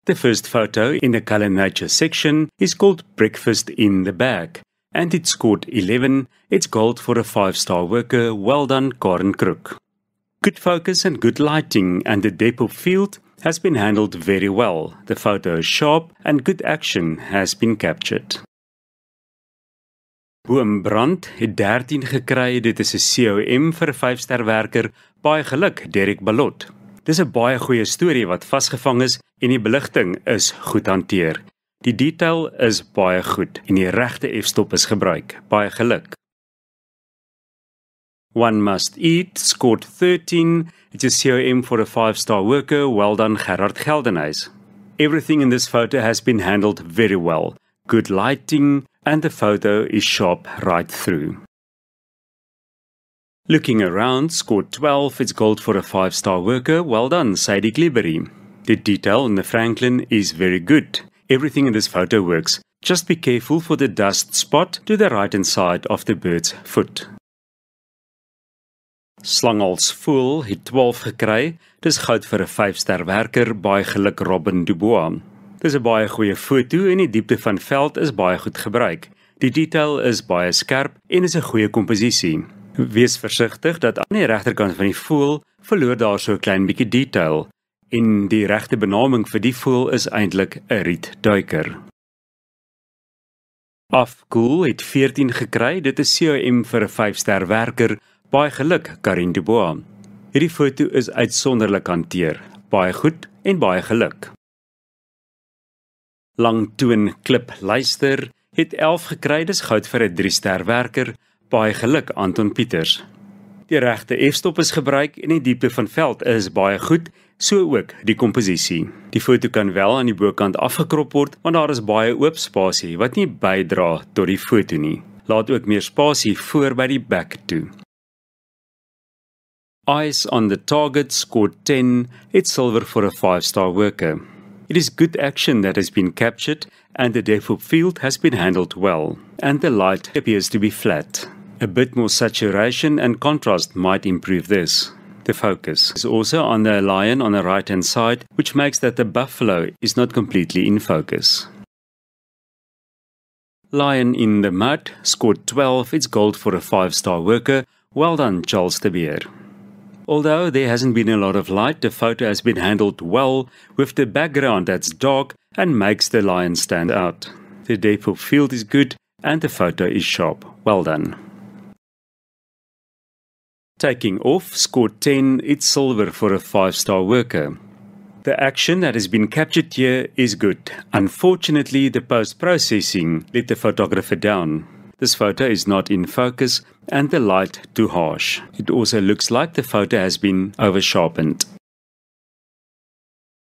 The first photo in the Color Nature section is called Breakfast in the Bag, and it scored 11. It's gold for a 5-star worker. Well done, Karen Crook. Good focus and good lighting, and the depth of field has been handled very well. The photo is sharp and good action has been captured. Boombrand het 13 gekry. Dit is 'n COM vir 'n 5-ster werker. Baie geluk, Derek Balot. Dis 'n baie goeie storie wat vasgevang is en die beligting is goed hanteer. Die detail is baie goed en die regte f-stop is gebruik. Baie geluk. One Must Eat scored 13. It's a COM for a 5-star worker. Well done, Gerard Geldenhuys. Everything in this photo has been handled very well. Good lighting and the photo is sharp right through. Looking Around scored 12. It's gold for a 5-star worker. Well done, Sadie Glibbery. The detail in the Franklin is very good. Everything in this photo works. Just be careful for the dust spot to the right-hand side of the bird's foot. Slangals Fool het 12 gekry. Dis goud vir 'n 5-ster werker. Baie geluk, Robin Dubois. Dis 'n baie goeie foto en die diepte van veld is baie goed gebruik. Die detail is baie skerp en is 'n goeie komposisie. Wees versigtig dat aan die regterkant van die voël verloor daar so 'n klein bietjie detail. En die regte benaming vir die voël is eintlik 'n rietduiker. Afkoel het 14 gekry. Dit is COM vir 'n 5-ster werker. Baie geluk, Karin Dubois. Hierdie foto is uitsonderlik hanteer. Baie goed en baie geluk. Langtoon Klip Luister het 11 gekry. Dis goud vir 'n 3-ster werker. Baie geluk, Anton Pieters. Die regte f-stop is gebruik en die diepte van veld is baie goed, so ook die komposisie. Die foto kan wel aan die bokant afgekrop word, want daar is baie oop spasie wat nie bydra tot die foto nie. Laat ook meer spasie voor by die bek toe. Eyes on the Target scored 10. It's silver for a 5-star worker. It is good action that has been captured and the depth of field has been handled well, and the light appears to be flat. A bit more saturation and contrast might improve this. The focus is also on the lion on the right-hand side, which makes that the buffalo is not completely in focus. Lion in the Mud scored 12. It's gold for a 5-star worker. Well done, Charles de Beer. Although there hasn't been a lot of light, the photo has been handled well with the background that's dark and makes the lion stand out. The depth of field is good and the photo is sharp. Well done. Taking Off scored 10. It's silver for a 5-star worker. The action that has been captured here is good. Unfortunately, the post-processing let the photographer down. This photo is not in focus and the light too harsh. It also looks like the photo has been over-sharpened.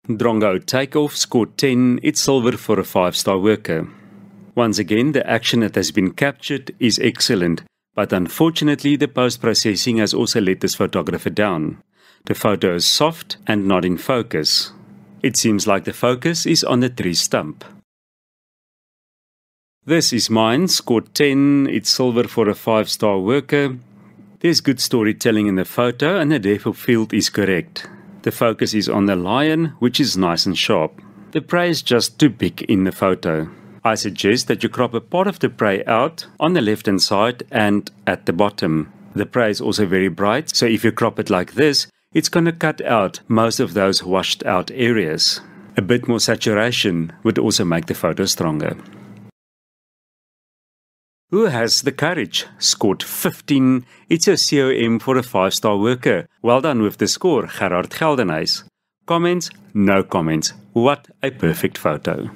Drongo Takeoff scored 10. It's silver for a 5-star worker. Once again, the action that has been captured is excellent, but unfortunately the post-processing has also let this photographer down. The photo is soft and not in focus. It seems like the focus is on the tree stump. This Is Mine scored 10. It's silver for a 5-star worker. There's good storytelling in the photo and the depth of field is correct. The focus is on the lion, which is nice and sharp. The prey is just too big in the photo. I suggest that you crop a part of the prey out on the left-hand side and at the bottom. The prey is also very bright, so if you crop it like this, it's going to cut out most of those washed out areas. A bit more saturation would also make the photo stronger. Who Has the Courage scored 15. It's a COM for a 5-star worker. Well done with the score, Gerard Geldenhuys. Comments? No comments. What a perfect photo.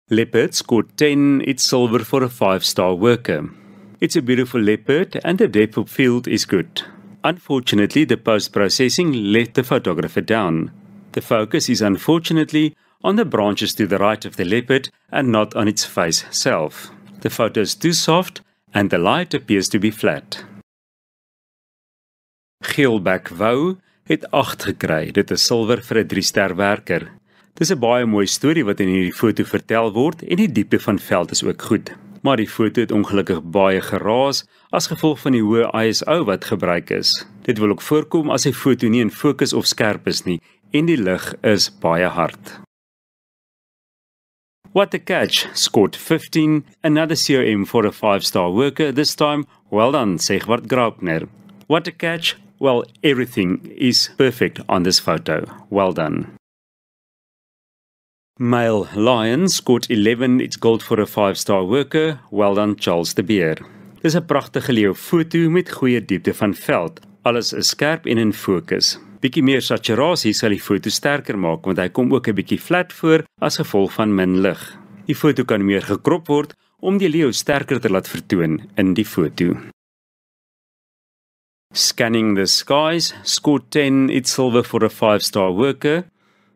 Leopard scored 10. It's silver for a 5-star worker. It's a beautiful leopard and the depth of field is good. Unfortunately, the post-processing let the photographer down. The focus is unfortunately on the branches to the right of the leopard and not on its face self. The photo is too soft and the light appears to be flat. Geelbek Wou het 8 gekry. Dit is silwer vir 'n 3-ster werker. Dis 'n baie mooi storie wat in hierdie foto vertel word en die diepte van veld is ook goed. Maar die foto het ongelukkig baie geraas as gevolg van die hoë ISO wat gebruik is. Dit wil ook voorkom as 'n foto nie in fokus of skerp is nie en die lig is baie hard. What a Catch scored 15, another COM for a 5-star worker, this time well done, Segwart Graupner. What a Catch, well, everything is perfect on this photo, well done. Male Lion scored 11, it's gold for a 5-star worker, well done Charles de Beer. Dis 'n pragtige leeu foto met goeie diepte van veld, alles is skerp en in fokus. Bietjie meer saturasie sal die foto sterker maak, want hy kom ook 'n bietjie flat voor as gevolg van min lig. Die foto kan meer gekrop word om die leeu sterker te laat vertoon in die foto. Scanning the Skies scored 10, it's silver for a 5-star worker.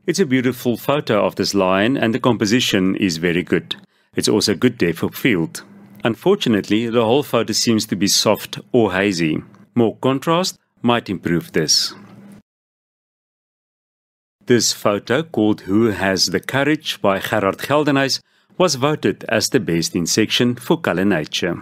It's a beautiful photo of this lion and the composition is very good. It's also good depth of field. Unfortunately, the whole photo seems to be soft or hazy. More contrast might improve this. This photo, called Who Has the Courage by Gerard Geldenhuys, was voted as the best in section for Color Nature.